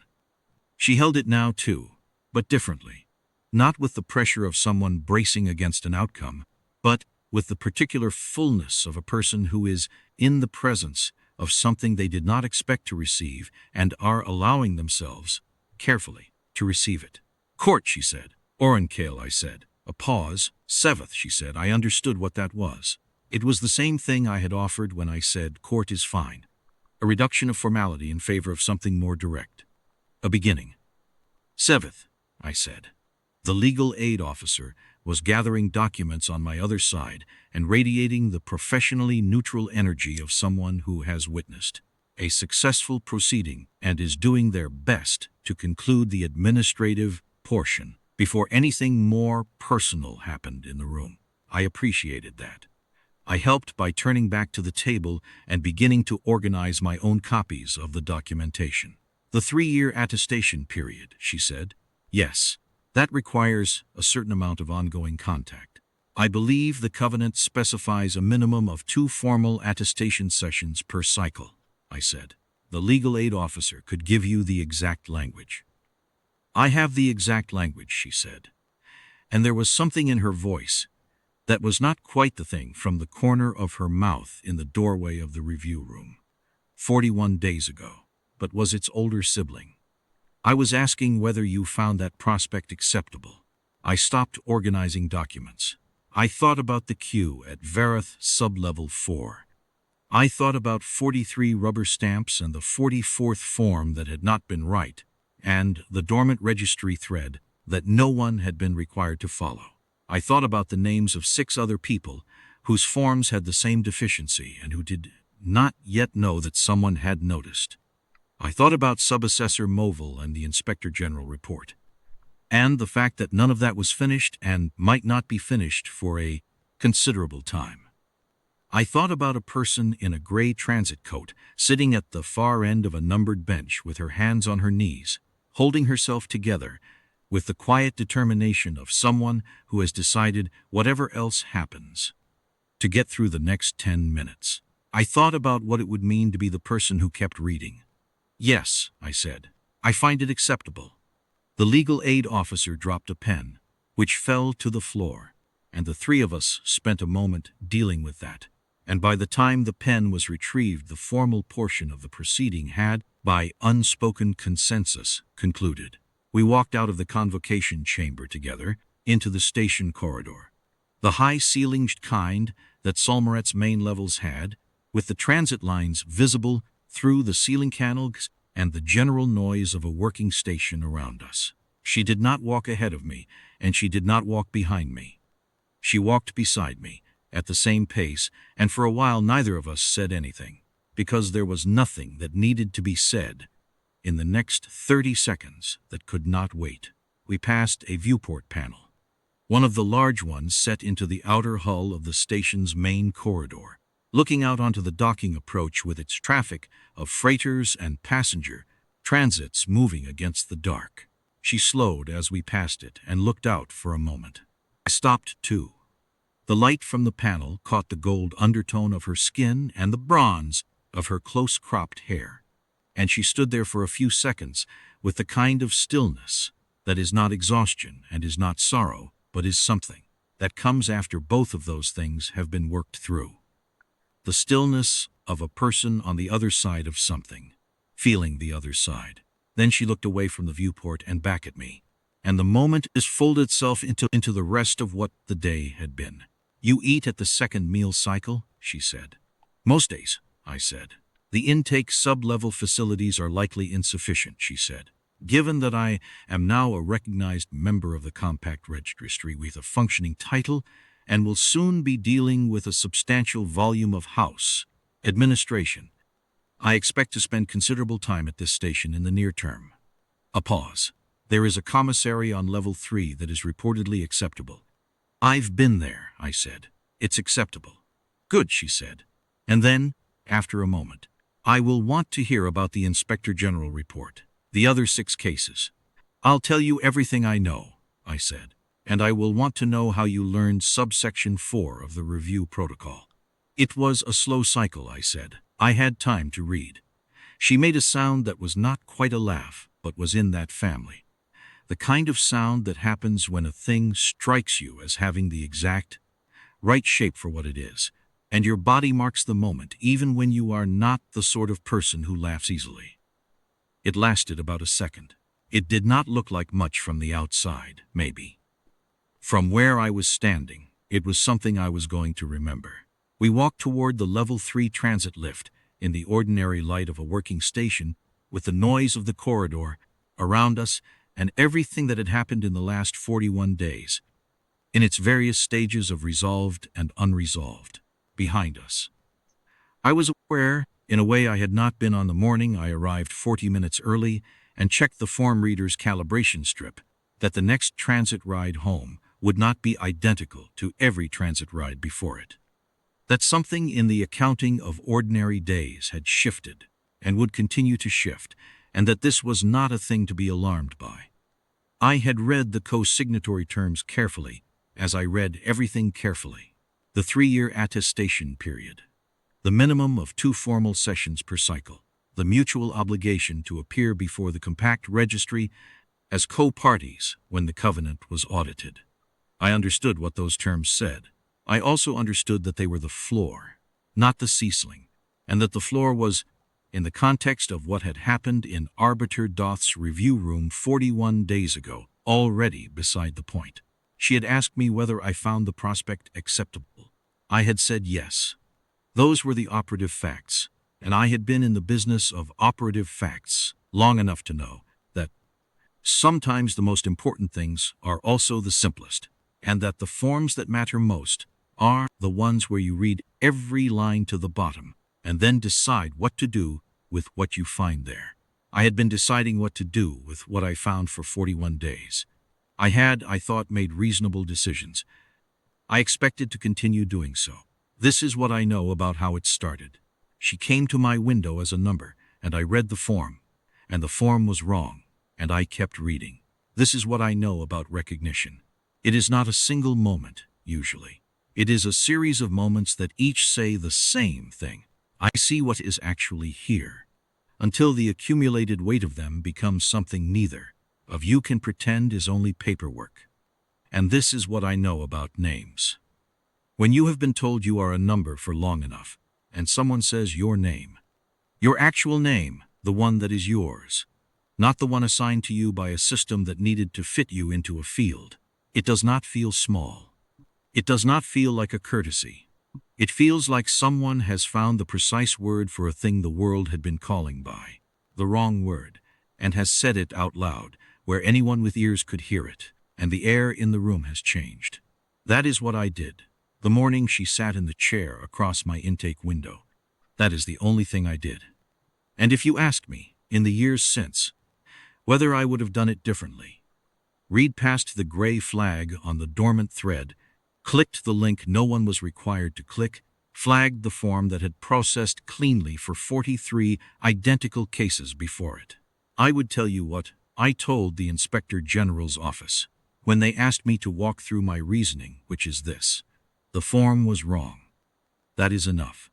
She held it now too, but differently. Not with the pressure of someone bracing against an outcome, but with the particular fullness of a person who is in the presence of something they did not expect to receive and are allowing themselves, carefully, to receive it. "Court," she said. "Orankale," I said. A pause. "Seventh," she said. I understood what that was. It was the same thing I had offered when I said, "Court is fine." A reduction of formality in favor of something more direct. A beginning. "Seventh," I said. The legal aid officer was gathering documents on my other side and radiating the professionally neutral energy of someone who has witnessed a successful proceeding and is doing their best to conclude the administrative portion before anything more personal happened in the room. I appreciated that. I helped by turning back to the table and beginning to organize my own copies of the documentation. "The 3-year attestation period," she said. "Yes. That requires a certain amount of ongoing contact. I believe the covenant specifies a minimum of 2 formal attestation sessions per cycle," I said. the legal aid officer could give you the exact language. I have the exact language, she said. And there was something in her voice that was not quite the thing from the corner of her mouth in the doorway of the review room. 41 days ago, but was its older sibling. I was asking whether you found that prospect acceptable. I stopped organizing documents. I thought about the queue at Verith Sublevel 4. I thought about 43 rubber stamps and the 44th form that had not been right, and the dormant registry thread that no one had been required to follow. I thought about the names of 6 other people whose forms had the same deficiency and who did not yet know that someone had noticed. I thought about Subassessor Movil and the Inspector General report, and the fact that none of that was finished and might not be finished for a considerable time. I thought about a person in a gray transit coat sitting at the far end of a numbered bench with her hands on her knees, holding herself together with the quiet determination of someone who has decided, whatever else happens, to get through the next 10 minutes. I thought about what it would mean to be the person who kept reading. Yes, I said, I find it acceptable. The legal aid officer dropped a pen, which fell to the floor, and the 3 of us spent a moment dealing with that. And by the time the pen was retrieved, the formal portion of the proceeding had, by unspoken consensus, concluded. We walked out of the convocation chamber together into the station corridor, the high-ceilinged kind that Solmeret's main levels had, with the transit lines visible through the ceiling canals and the general noise of a working station around us. She did not walk ahead of me, and she did not walk behind me. She walked beside me, at the same pace, and for a while neither of us said anything, because there was nothing that needed to be said in the next 30 seconds that could not wait. We passed a viewport panel, one of the large ones set into the outer hull of the station's main corridor, looking out onto the docking approach with its traffic of freighters and passenger transits moving against the dark. She slowed as we passed it and looked out for a moment. I stopped too. The light from the panel caught the gold undertone of her skin and the bronze of her close-cropped hair, and she stood there for a few seconds with the kind of stillness that is not exhaustion and is not sorrow, but is something that comes after both of those things have been worked through. The stillness of a person on the other side of something, feeling the other side. Then she looked away from the viewport and back at me, and the moment is folded itself into the rest of what the day had been. You eat at the second meal cycle, she said. Most days, I said. The intake sub-level facilities are likely insufficient, she said. Given that I am now a recognized member of the Compact Registry with a functioning title and will soon be dealing with a substantial volume of house administration, I expect to spend considerable time at this station in the near term. A pause. There is a commissary on level 3 that is reportedly acceptable. I've been there, I said. It's acceptable. Good, she said. And then, after a moment, I will want to hear about the Inspector General report, the other 6 cases. I'll tell you everything I know, I said, and I will want to know how you learned subsection 4 of the review protocol. It was a slow cycle, I said. I had time to read. She made a sound that was not quite a laugh, but was in that family. The kind of sound that happens when a thing strikes you as having the exact right shape for what it is, and your body marks the moment even when you are not the sort of person who laughs easily. It lasted about a second. It did not look like much from the outside, maybe. From where I was standing, it was something I was going to remember. We walked toward the level 3 transit lift in the ordinary light of a working station, with the noise of the corridor around us and everything that had happened in the last 41 days, in its various stages of resolved and unresolved, behind us. I was aware, in a way I had not been on the morning I arrived 40 minutes early and checked the form reader's calibration strip, that the next transit ride home would not be identical to every transit ride before it. That something in the accounting of ordinary days had shifted and would continue to shift, and that this was not a thing to be alarmed by. I had read the co-signatory terms carefully, as I read everything carefully. The 3-year attestation period, the minimum of 2 formal sessions per cycle, the mutual obligation to appear before the compact registry as co-parties when the covenant was audited. I understood what those terms said. I also understood that they were the floor, not the ceiling, and that the floor was, in the context of what had happened in Arbiter Doth's review room 41 days ago, already beside the point. She had asked me whether I found the prospect acceptable. I had said yes. Those were the operative facts, and I had been in the business of operative facts long enough to know that sometimes the most important things are also the simplest, and that the forms that matter most are the ones where you read every line to the bottom and then decide what to do with what you find there. I had been deciding what to do with what I found for 41 days. I thought, made reasonable decisions. I expected to continue doing so. This is what I know about how it started. She came to my window as a number, and I read the form, and the form was wrong, and I kept reading. This is what I know about recognition. It is not a single moment, usually. It is a series of moments that each say the same thing. I see what is actually here, until the accumulated weight of them becomes something neither of you can pretend is only paperwork. And this is what I know about names. When you have been told you are a number for long enough, and someone says your name, your actual name, the one that is yours, not the one assigned to you by a system that needed to fit you into a field, it does not feel small. It does not feel like a courtesy. It feels like someone has found the precise word for a thing the world had been calling by, the wrong word, and has said it out loud, where anyone with ears could hear it, and the air in the room has changed. That is what I did. The morning she sat in the chair across my intake window. That is the only thing I did. And if you ask me, in the years since, whether I would have done it differently, read past the gray flag on the dormant thread, clicked the link no one was required to click, flagged the form that had processed cleanly for 43 identical cases before it, I would tell you what I told the Inspector General's office when they asked me to walk through my reasoning, which is this: the form was wrong. That is enough.